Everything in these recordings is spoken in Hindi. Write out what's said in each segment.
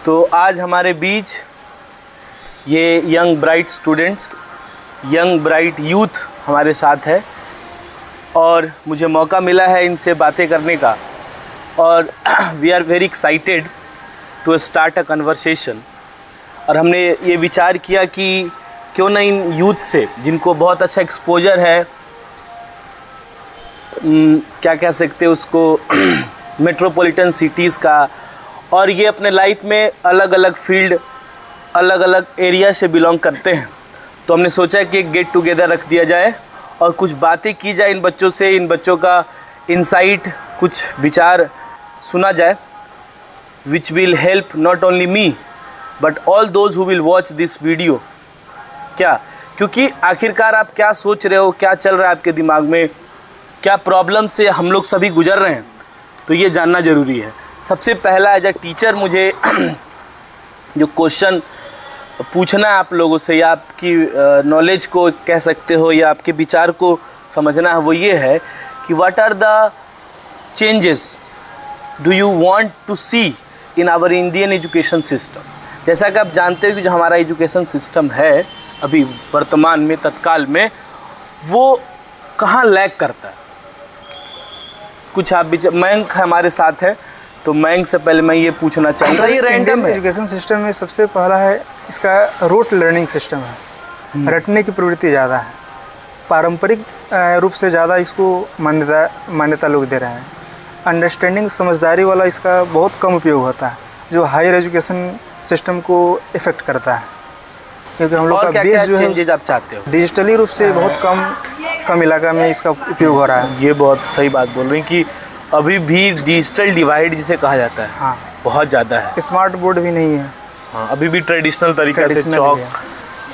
तो आज हमारे बीच ये young bright students, young bright youth हमारे साथ है और मुझे मौका मिला है इनसे बातें करने का और we are very excited to start a conversation. और हमने ये विचार किया कि क्यों ना इन यूथ से जिनको बहुत अच्छा एक्सपोजर है, क्या कह सकते हैं उसको, मेट्रोपॉलिटन सिटीज़ का, और ये अपने लाइफ में अलग अलग फील्ड, अलग अलग एरिया से बिलोंग करते हैं। तो हमने सोचा कि एक गेट टुगेदर रख दिया जाए और कुछ बातें की जाए इन बच्चों से, इन बच्चों का इनसाइट, कुछ विचार सुना जाए, which will help not only me but all those who will watch this video. क्या, क्योंकि आखिरकार आप क्या सोच रहे हो, क्या चल रहा है आपके दिमाग में, क्या प्रॉब्लम से हम लोग सभी गुजर रहे हैं, तो ये जानना ज़रूरी है। सबसे पहला एज अ टीचर मुझे जो क्वेश्चन पूछना है आप लोगों से, या आपकी नॉलेज को कह सकते हो या आपके विचार को समझना है, वो ये है कि what are the changes do you want to see in our Indian education system. जैसा कि आप जानते हो कि जो हमारा एजुकेशन सिस्टम है अभी वर्तमान में, तत्काल में, वो कहाँ लैग करता है। कुछ आप मयंक हमारे साथ है, तो मयंक से पहले मैं ये पूछना चाहूँगा, ये रैंडम है। एजुकेशन सिस्टम में सबसे पहला है इसका रूट लर्निंग सिस्टम है। रटने की प्रवृत्ति ज़्यादा है, पारंपरिक रूप से ज़्यादा इसको मान्यता लोग दे रहे हैं। अंडरस्टैंडिंग, समझदारी वाला इसका बहुत कम उपयोग होता है, जो हायर एजुकेशन सिस्टम को इफ़ेक्ट करता है। क्योंकि हम लोग का बेस जो है, आप चाहते हो डिजिटली रूप से बहुत कम इलाका में इसका उपयोग हो रहा है। ये बहुत सही बात बोल रहे हैं कि अभी भी डिजिटल डिवाइड जिसे कहा जाता है, हाँ, बहुत ज़्यादा है। स्मार्ट बोर्ड भी नहीं है, हाँ, अभी भी ट्रेडिशनल तरीके से चौक,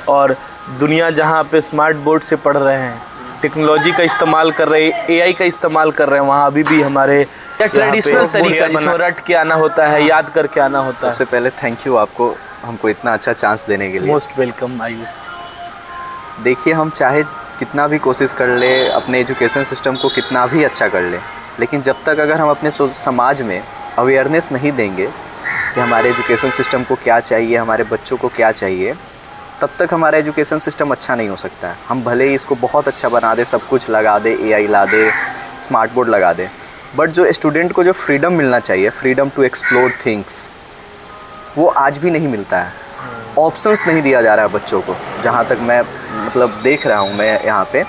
और दुनिया जहाँ पे स्मार्ट बोर्ड से पढ़ रहे हैं, टेक्नोलॉजी का इस्तेमाल कर रहे हैं, एआई का इस्तेमाल कर रहे हैं, वहाँ अभी भी हमारे ट्रेडिशनल तरीका जिसमें रट के आना होता है, याद करके आना होता है। सबसे पहले थैंक यू आपको हमको इतना अच्छा चांस देने के लिए। Most welcome Ayush. देखिए, हम चाहे कितना भी कोशिश कर ले, अपने एजुकेशन सिस्टम को कितना भी अच्छा कर ले, लेकिन जब तक अगर हम अपने समाज में अवेयरनेस नहीं देंगे कि हमारे एजुकेशन सिस्टम को क्या चाहिए, हमारे बच्चों को क्या चाहिए, तब तक हमारा एजुकेशन सिस्टम अच्छा नहीं हो सकता है। हम भले ही इसको बहुत अच्छा बना दे, सब कुछ लगा दे, एआई ला दे, स्मार्ट बोर्ड लगा दे, बट जो स्टूडेंट को जो फ्रीडम मिलना चाहिए, फ्रीडम टू एक्सप्लोर थिंग्स, वो आज भी नहीं मिलता है। ऑप्शंस नहीं दिया जा रहा है बच्चों को, जहाँ तक मैं मतलब देख रहा हूँ मैं यहाँ पे,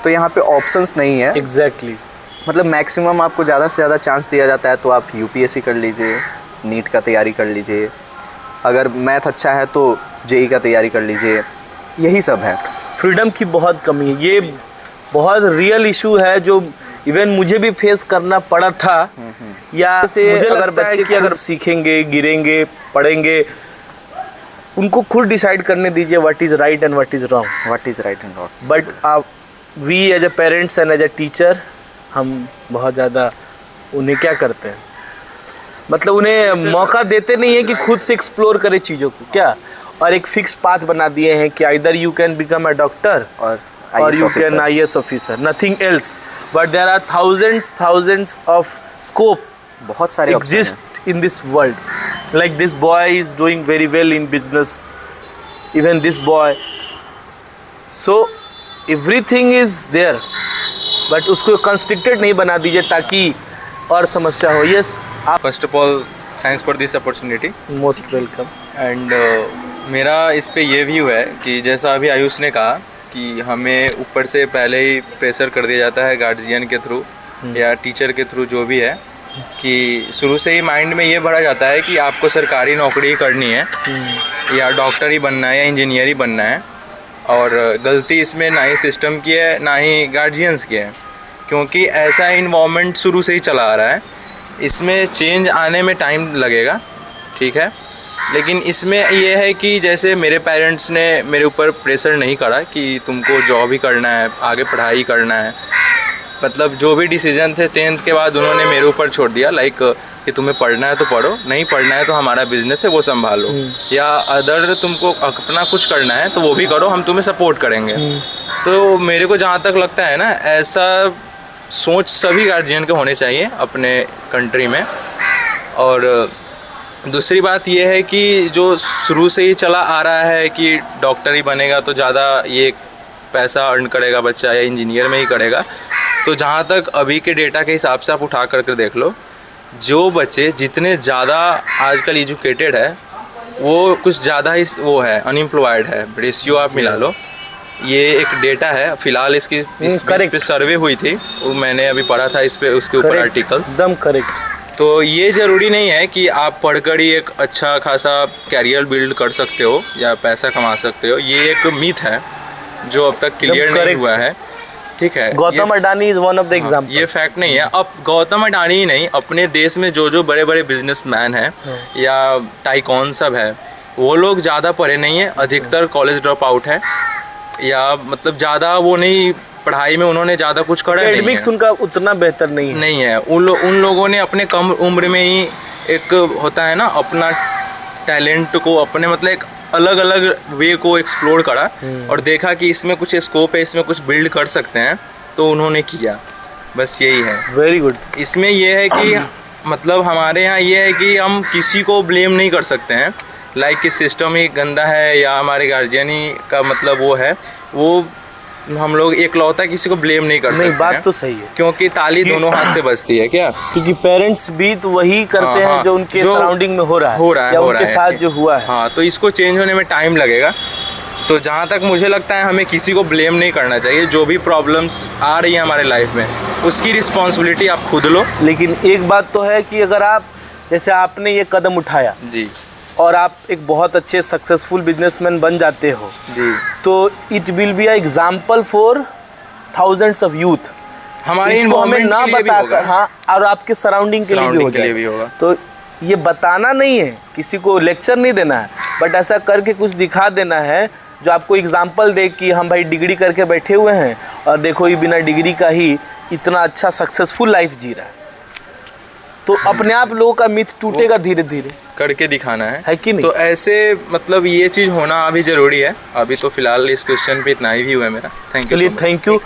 तो यहाँ पे ऑप्शंस नहीं है। एग्जैक्टली मतलब मैक्सिमम आपको ज़्यादा से ज़्यादा चांस दिया जाता है तो आप यूपीएससी कर लीजिए, नीट का तैयारी कर लीजिए, अगर मैथ अच्छा है तो जेई का तैयारी कर लीजिए, यही सब है। फ्रीडम की बहुत कमी है, ये बहुत रियल इशू है जो इवन मुझे भी फेस करना पड़ा था। या से मुझे अगर बच्चे की अगर सीखेंगे, गिरेंगे, पढ़ेंगे, उनको खुद डिसाइड करने दीजिए what is right and what is wrong, what is right and wrong. But we as a parents and as a teacher, हम बहुत ज़्यादा उन्हें क्या करते हैं, मतलब उन्हें मौका देते नहीं है कि खुद से एक्सप्लोर करे चीज़ों को, क्या, और एक फिक्स पाथ बना दिए हैं कि either you can become a doctor और you can IAS officer, nothing else, but there are thousands of scope, बहुत सारे exist in this world. Like this boy is doing very well in business, even this boy, so everything is there, but उसको constricted नहीं बना दीजिए ताकि और समस्या हो। Yes, आप first of all thanks for this opportunity. Most welcome. And मेरा इस पे ये व्यू है कि जैसा अभी आयुष ने कहा कि हमें ऊपर से पहले ही प्रेशर कर दिया जाता है गार्जियन के थ्रू या टीचर के थ्रू, जो भी है, कि शुरू से ही माइंड में ये भरा जाता है कि आपको सरकारी नौकरी करनी है या डॉक्टर ही बनना है या इंजीनियर ही बनना है। और गलती इसमें ना ही सिस्टम की है ना ही गार्जियंस की है, क्योंकि ऐसा इन्वायरमेंट शुरू से ही चला आ रहा है। इसमें चेंज आने में टाइम लगेगा, ठीक है, लेकिन इसमें ये है कि जैसे मेरे पेरेंट्स ने मेरे ऊपर प्रेशर नहीं करा कि तुमको जॉब ही करना है, आगे पढ़ाई करना है, मतलब जो भी डिसीजन थे 10th के बाद उन्होंने मेरे ऊपर छोड़ दिया, लाइक कि तुम्हें पढ़ना है तो पढ़ो, नहीं पढ़ना है तो हमारा बिजनेस है वो संभालो, या अदर तुमको अपना कुछ करना है तो वो भी करो, हम तुम्हें सपोर्ट करेंगे। तो मेरे को जहाँ तक लगता है ना, ऐसा सोच सभी गार्जियन के होने चाहिए अपने कंट्री में। और दूसरी बात ये है कि जो शुरू से ही चला आ रहा है कि डॉक्टर ही बनेगा तो ज़्यादा ये पैसा अर्न करेगा बच्चा या इंजीनियर में ही करेगा, तो जहाँ तक अभी के डेटा के हिसाब से आप उठा कर देख लो, जो बच्चे जितने ज़्यादा आजकल एजुकेटेड है वो कुछ ज़्यादा ही वो है अनएम्प्लॉयड है, रेशियो आप मिला लो। ये एक डेटा है, फिलहाल इसकी इस पे सर्वे हुई थी, वो मैंने अभी पढ़ा था इस पे, उसके ऊपर आर्टिकल। एकदम करेक्ट। तो ये ज़रूरी नहीं है कि आप पढ़कर ही एक अच्छा खासा कैरियर बिल्ड कर सकते हो या पैसा कमा सकते हो, ये एक मिथ है जो अब तक क्लियर नहीं हुआ है, ठीक है। Gautam Adani is one of the example. ये फैक्ट नहीं है। अब गौतम अडानी ही नहीं, अपने देश में जो बड़े बड़े बिजनेसमैन हैं या टाइकॉन सब है, वो लोग ज़्यादा पढ़े नहीं है, अधिकतर कॉलेज ड्रॉप आउट है, या मतलब ज़्यादा वो नहीं, पढ़ाई में उन्होंने ज़्यादा कुछ करा नहीं है, एकेडमिक्स उनका उतना बेहतर नहीं है। उन लोगों ने अपने कम उम्र में ही एक होता है ना, अपना टैलेंट को अपने मतलब एक अलग अलग वे को एक्सप्लोर करा और देखा कि इसमें कुछ स्कोप है, इसमें कुछ बिल्ड कर सकते हैं, तो उन्होंने किया, बस यही है। Very good. इसमें यह है कि मतलब हमारे यहाँ ये है कि हम किसी को ब्लेम नहीं कर सकते हैं, लाइक कि सिस्टम ही गंदा है या हमारे गार्जियन ही का मतलब वो है, वो हम लोग एकलौता किसी को ब्लेम नहीं कर सकते। नहीं, बात तो सही है, क्योंकि ताली दोनों हाथ से बजती है क्या, क्योंकि पेरेंट्स भी तो वही करते हैं जो उनके सराउंडिंग में हो रहा है या उनके साथ जो हुआ है। हाँ, तो इसको चेंज होने में टाइम लगेगा। तो जहाँ तक मुझे लगता है हमें किसी को ब्लेम नहीं करना चाहिए, जो भी प्रॉब्लम्स आ रही है हमारे लाइफ में उसकी रिस्पॉन्सिबिलिटी आप खुद लो। लेकिन एक बात तो है कि अगर आप, जैसे आपने ये कदम उठाया जी, और आप एक बहुत अच्छे सक्सेसफुल बिजनेसमैन बन जाते हो जी, तो it will be a example for thousands of youth. हमारे हमें ना बताकर, हाँ, और आपके सराउंडिंग के लिए भी होगा। तो ये बताना नहीं है, किसी को लेक्चर नहीं देना है, बट ऐसा करके कुछ दिखा देना है जो आपको एग्जाम्पल दे कि हम भाई डिग्री करके बैठे हुए हैं और देखो ये बिना डिग्री का ही इतना अच्छा सक्सेसफुल लाइफ जी रहा है। तो अपने आप लोगों का मिथ टूटेगा धीरे धीरे, करके दिखाना है कि नहीं? तो ऐसे मतलब ये चीज़ होना अभी ज़रूरी है। अभी तो फिलहाल इस क्वेश्चन पे इतना ही हुआ है मेरा। Thank you. Thank you.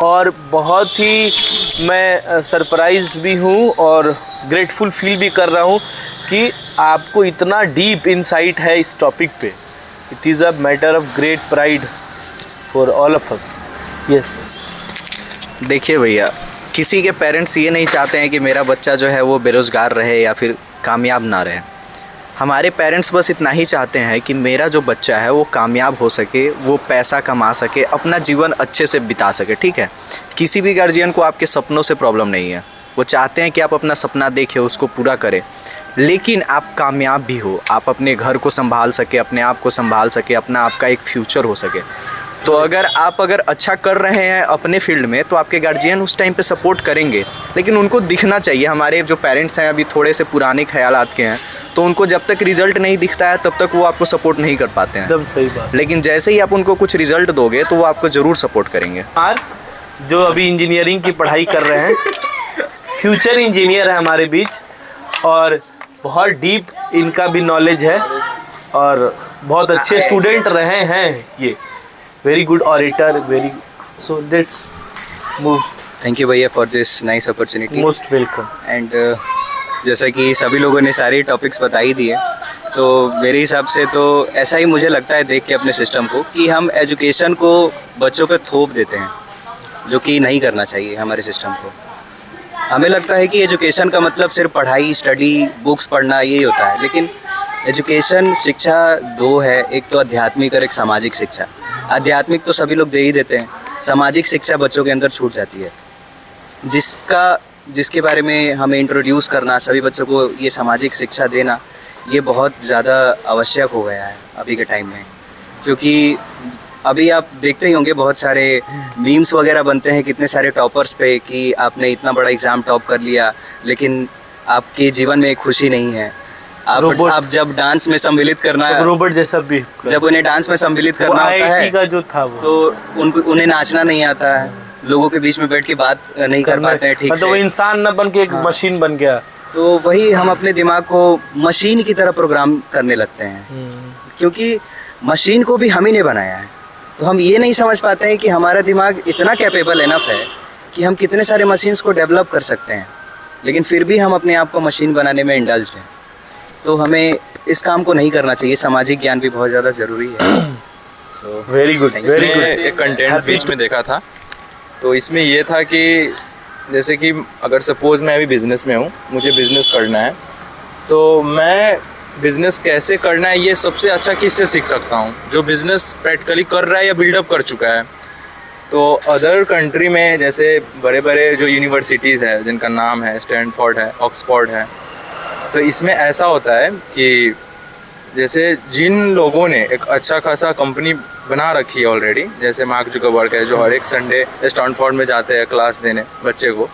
और बहुत ही मैं सरप्राइज्ड भी हूँ और ग्रेटफुल फील भी कर रहा हूँ कि आपको इतना डीप इंसाइट है इस टॉपिक पे। It is a matter of great pride for all of us. Yes. देखिए भैया, किसी के पेरेंट्स ये नहीं चाहते हैं कि मेरा बच्चा जो है वो बेरोज़गार रहे या फिर कामयाब ना रहे। हमारे पेरेंट्स बस इतना ही चाहते हैं कि मेरा जो बच्चा है वो कामयाब हो सके, वो पैसा कमा सके, अपना जीवन अच्छे से बिता सके, ठीक है। किसी भी गार्जियन को आपके सपनों से प्रॉब्लम नहीं है, वो चाहते हैं कि आप अपना सपना देखें, उसको पूरा करें, लेकिन आप कामयाब भी हो, आप अपने घर को संभाल सके, अपने आप को संभाल सके, अपना आपका एक फ्यूचर हो सके। तो अगर आप अच्छा कर रहे हैं अपने फील्ड में तो आपके गार्जियन उस टाइम पे सपोर्ट करेंगे, लेकिन उनको दिखना चाहिए। हमारे जो पेरेंट्स हैं अभी थोड़े से पुराने ख्यालात के हैं, तो उनको जब तक रिज़ल्ट नहीं दिखता है तब तक वो आपको सपोर्ट नहीं कर पाते हैं। एकदम सही बात। लेकिन जैसे ही आप उनको कुछ रिज़ल्ट दोगे तो वो आपको ज़रूर सपोर्ट करेंगे। जो अभी इंजीनियरिंग की पढ़ाई कर रहे हैं, फ्यूचर इंजीनियर है हमारे बीच और बहुत डीप इनका भी नॉलेज है और बहुत अच्छे स्टूडेंट रहे हैं ये। Very good orator, very. So let's move. Thank you भैया for this nice opportunity. Most welcome. And जैसा कि सभी लोगों ने सारे टॉपिक्स बता ही दिए, तो मेरे हिसाब से तो ऐसा ही मुझे लगता है देख के अपने सिस्टम को कि हम एजुकेशन को बच्चों पे थोप देते हैं, जो कि नहीं करना चाहिए हमारे सिस्टम को। हमें लगता है कि एजुकेशन का मतलब सिर्फ पढ़ाई, स्टडी, बुक्स पढ़ना यही होता है, लेकिन एजुकेशन शिक्षा दो है, एक तो आध्यात्मिक और एक सामाजिक शिक्षा। आध्यात्मिक तो सभी लोग दे ही देते हैं, सामाजिक शिक्षा बच्चों के अंदर छूट जाती है, जिसके बारे में हमें इंट्रोड्यूस करना, सभी बच्चों को ये सामाजिक शिक्षा देना, ये बहुत ज़्यादा आवश्यक हो गया है अभी के टाइम में। क्योंकि अभी आप देखते ही होंगे बहुत सारे मीम्स वगैरह बनते हैं कितने सारे टॉपर्स पे कि आपने इतना बड़ा एग्ज़ाम टॉप कर लिया, लेकिन आपके जीवन में खुशी नहीं है। आप जब डांस में सम्मिलित करना, रोबोट जैसा भी, जब उन्हें डांस में सम्मिलित करना होता है का जो था वो, तो उन्हें नाचना नहीं आता है, लोगों के बीच में बैठ के बात नहीं कर पाते हैं ठीक से। मतलब वो इंसान न बन के एक मशीन बन गया। तो वही हम अपने दिमाग को मशीन की तरह प्रोग्राम करने लगते हैं, क्योंकि मशीन को भी हम ही ने बनाया है। तो हम ये नहीं समझ पाते हैं कि हमारा दिमाग इतना कैपेबल इनफ है कि हम कितने सारे मशीन्स को डेवलप कर सकते हैं, लेकिन फिर भी हम अपने आप को मशीन बनाने में इंडल्ज्ड हैं। तो हमें इस काम को नहीं करना चाहिए। सामाजिक ज्ञान भी बहुत ज़्यादा ज़रूरी है। So very good, very good. मैंने एक कंटेंट बीच में देखा था, तो इसमें ये था कि जैसे कि अगर सपोज़ मैं अभी बिज़नेस में हूँ, मुझे बिज़नेस करना है, तो मैं बिज़नेस कैसे करना है ये सबसे अच्छा किससे सीख सकता हूँ, जो बिज़नेस प्रैक्टिकली कर रहा है या बिल्डअप कर चुका है। तो अदर कंट्री में जैसे बड़े बड़े जो यूनिवर्सिटीज़ है जिनका नाम है स्टैनफोर्ड है, ऑक्सफोर्ड है, तो इसमें ऐसा होता है कि जैसे जिन लोगों ने एक अच्छा खासा कंपनी बना रखी है ऑलरेडी, जैसे मार्क जुकरबर्ग है जो हर एक संडे स्टैनफोर्ड में जाते हैं क्लास देने बच्चे को,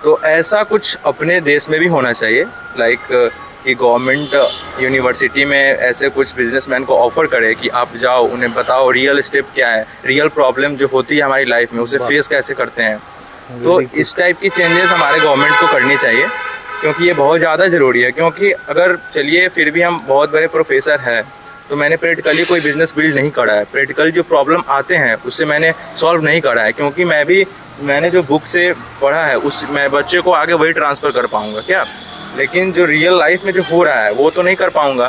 तो ऐसा कुछ अपने देश में भी होना चाहिए। लाइक कि गवर्नमेंट यूनिवर्सिटी में ऐसे कुछ बिजनेसमैन को ऑफ़र करे कि आप जाओ, उन्हें बताओ रियल स्टेप क्या है, रियल प्रॉब्लम जो होती है हमारी लाइफ में उसे फेस कैसे करते हैं। तो इस टाइप की चेंजेस हमारे गवर्नमेंट को करनी चाहिए, क्योंकि ये बहुत ज़्यादा ज़रूरी है। क्योंकि अगर चलिए फिर भी हम बहुत बड़े प्रोफेसर हैं, तो मैंने प्रैक्टिकली कोई बिज़नेस बिल्ड नहीं करा है, प्रैक्टिकल जो प्रॉब्लम आते हैं उससे मैंने सॉल्व नहीं करा है, क्योंकि मैंने जो बुक से पढ़ा है उस मैं बच्चे को आगे वही ट्रांसफ़र कर पाऊँगा क्या, लेकिन जो रियल लाइफ में जो हो रहा है वो तो नहीं कर पाऊँगा।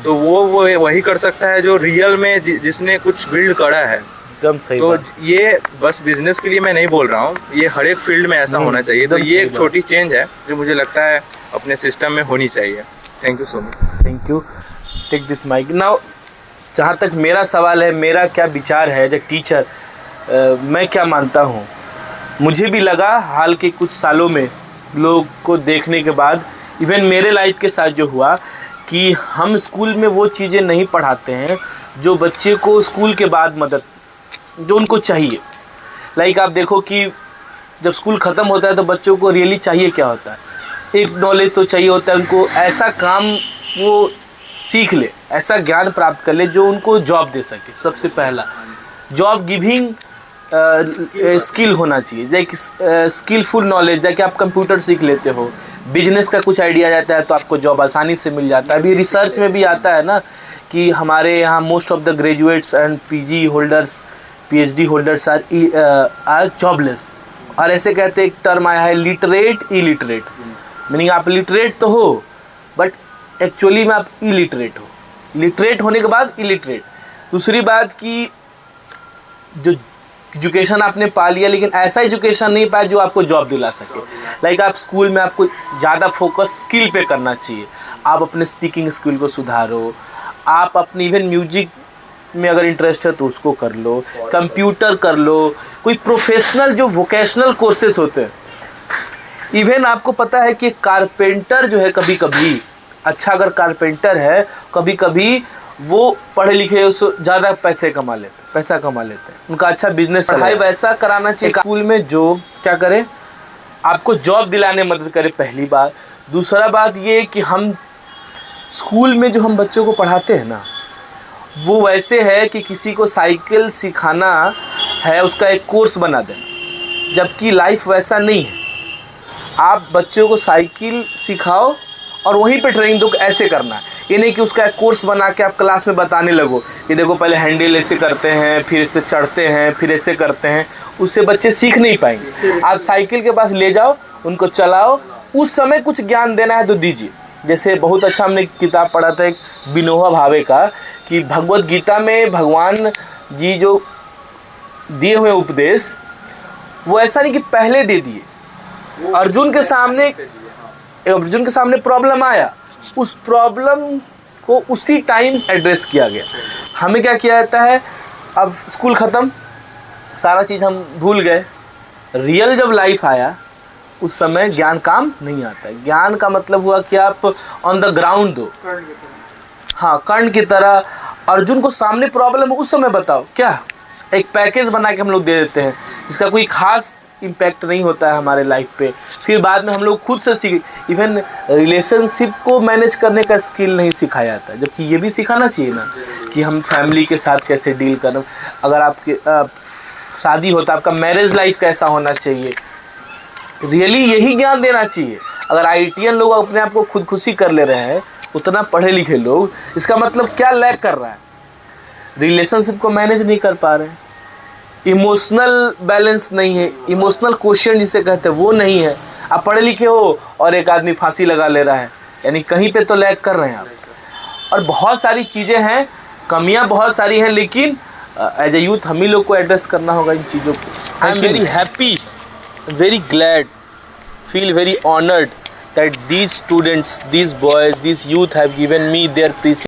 तो वो वही कर सकता है जो रियल में जिसने कुछ बिल्ड करा है। एकदम सही तो बात। ये बस बिजनेस के लिए मैं नहीं बोल रहा हूँ, ये हर एक फील्ड में ऐसा होना चाहिए। तो ये एक छोटी चेंज है जो मुझे लगता है अपने सिस्टम में होनी चाहिए। Thank you so much. Thank you. Take this mic now. जहाँ तक मेरा सवाल है, मेरा क्या विचार है एज ए टीचर, मैं क्या मानता हूँ, मुझे भी लगा हाल के कुछ सालों में लोग को देखने के बाद, इवन मेरे लाइफ के साथ जो हुआ, कि हम स्कूल में वो चीज़ें नहीं पढ़ाते हैं जो बच्चे को स्कूल के बाद मदद जो उनको चाहिए। लाइक आप देखो कि जब स्कूल ख़त्म होता है तो बच्चों को रियली चाहिए क्या होता है, एक नॉलेज तो चाहिए होता है उनको, ऐसा काम वो सीख ले, ऐसा ज्ञान प्राप्त कर ले जो उनको जॉब दे सके। सबसे पहला जॉब गिविंग स्किल होना चाहिए, जैसे स्किलफुल नॉलेज, जैसे आप कंप्यूटर सीख लेते हो, बिजनेस का कुछ आइडिया जाता है तो आपको जॉब आसानी से मिल जाता है। अभी रिसर्च में भी आता है ना कि हमारे यहाँ most of the graduates and PG holders, PhD holders are jobless. और ऐसे कहते एक टर्म आया है लिटरेट इलिटरेट, मीनिंग आप लिटरेट तो हो बट एक्चुअली में आप इलिटरेट हो, लिटरेट होने के बाद इलिटरेट। दूसरी बात कि जो एजुकेशन आपने पा लिया लेकिन ऐसा एजुकेशन नहीं पाया जो आपको जॉब दिला सके। लाइक आप स्कूल में आपको ज़्यादा फोकस स्किल पे करना चाहिए, आप अपने स्पीकिंग स्किल को सुधारो, आप अपनी इवन म्यूजिक में अगर इंटरेस्ट है तो उसको कर लो, कंप्यूटर कर लो, कोई प्रोफेशनल जो वोकेशनल कोर्सेज होते हैं। इवन आपको पता है कि कारपेंटर जो है, कभी कभी अच्छा अगर कारपेंटर है, कभी कभी वो पढ़े लिखे उससे ज़्यादा पैसा कमा लेते हैं, उनका अच्छा बिजनेस पढ़ाई वैसा कराना चाहिए स्कूल में जो क्या करे, आपको जॉब दिलाने में मदद करे, पहली बात। दूसरा बात ये कि हम स्कूल में जो हम बच्चों को पढ़ाते हैं ना, वो वैसे है कि किसी को साइकिल सिखाना है उसका एक कोर्स बना दें, जबकि लाइफ वैसा नहीं है। आप बच्चों को साइकिल सिखाओ और वहीं पे ट्रेनिंग दो ऐसे करना है, ये नहीं कि उसका एक कोर्स बना के आप क्लास में बताने लगो कि देखो पहले हैंडल ऐसे करते हैं, फिर इस पर चढ़ते हैं, फिर ऐसे करते हैं, उससे बच्चे सीख नहीं पाएंगे। आप साइकिल के पास ले जाओ, उनको चलाओ, उस समय कुछ ज्ञान देना है तो दीजिए। जैसे बहुत अच्छा हमने किताब पढ़ा था एक विनोबा भावे का, कि भगवत गीता में भगवान जी जो दिए हुए उपदेश वो ऐसा नहीं कि पहले दे दिए, अर्जुन के सामने प्रॉब्लम आया, उस प्रॉब्लम को उसी टाइम एड्रेस किया गया। हमें क्या किया जाता है, अब स्कूल ख़त्म, सारा चीज़ हम भूल गए, रियल जब लाइफ आया उस समय ज्ञान काम नहीं आता है। ज्ञान का मतलब हुआ कि आप ऑन द ग्राउंड दो, हाँ कर्ण की तरह। अर्जुन को सामने प्रॉब्लम उस समय बताओ, क्या एक पैकेज बना के हम लोग दे देते हैं जिसका कोई खास इम्पैक्ट नहीं होता है हमारे लाइफ पे। फिर बाद में हम लोग खुद से सीख, इवन रिलेशनशिप को मैनेज करने का स्किल नहीं सिखाया जाता, जबकि ये भी सिखाना चाहिए ना कि हम फैमिली के साथ कैसे डील करना। अगर आपके शादी होता है, आपका मैरिज लाइफ कैसा होना चाहिए, रियली यही ज्ञान देना चाहिए। अगर आईटीएन लोग अपने आप को खुदकुशी कर ले रहे हैं, उतना पढ़े लिखे लोग, इसका मतलब क्या लैक कर रहा है, रिलेशनशिप को मैनेज नहीं कर पा रहे हैं, इमोशनल बैलेंस नहीं है, इमोशनल क्वेश्चन जिसे कहते हैं वो नहीं है। आप पढ़े लिखे हो और एक आदमी फांसी लगा ले रहा है, यानी कहीं पे तो लैग कर रहे हैं आप। और बहुत सारी चीज़ें हैं, कमियां बहुत सारी हैं, लेकिन एज ए यूथ हम ही लोग को एड्रेस करना होगा इन चीज़ों को। I am very happy, very glad, feel very honored that these students, these boys, these youth have given me their precious